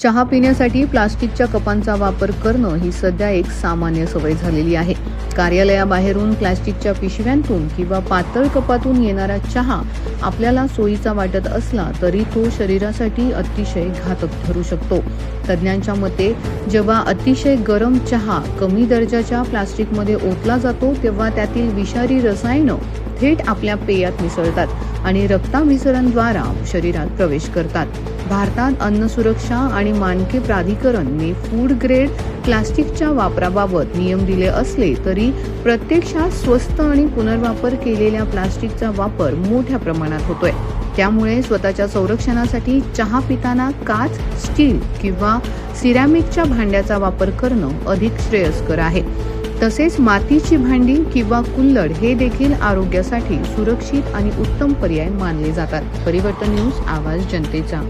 चहा पिण्यासाठी प्लास्टिकच्या कपांचा वापर करणं ही सध्या एक सामान्य सवय झालेली आहे. कार्यालयाबाहेरून प्लास्टिकच्या पिशव्यांतून किंवा पातळ कपातून येणारा चहा आपल्याला सोयीचा वाटत असला तरी तो शरीरासाठी अतिशय घातक ठरू शकतो. तज्ज्ञांच्या मते जेव्हा अतिशय गरम चहा कमी दर्जाच्या प्लास्टिकमध्ये ओतला जातो तेव्हा त्यातील विषारी रसायनं थेट आपल्या पेयात मिसळतात आणि रक्ताभिसरणद्वारा शरीरात प्रवेश करतात. भारतात अन्न सुरक्षा आणि मानके प्राधिकरणने फूड ग्रेड प्लास्टिकच्या वापराबाबत नियम दिले असले तरी प्रत्यक्षात स्वस्त आणि पुनर्वापर केलेल्या प्लास्टिकचा वापर मोठ्या प्रमाणात होतोय. त्यामुळे स्वतःच्या संरक्षणासाठी चहा पिताना काच, स्टील किंवा सिरॅमिकच्या भांड्याचा वापर करणं अधिक श्रेयस्कर आहे. तसेच मातीची भांडी किंवा कुल्हड हे देखील आरोग्यासाठी सुरक्षित आणि उत्तम पर्याय मानले जातात. परिवर्तन न्यूज, आवाज जनतेचा.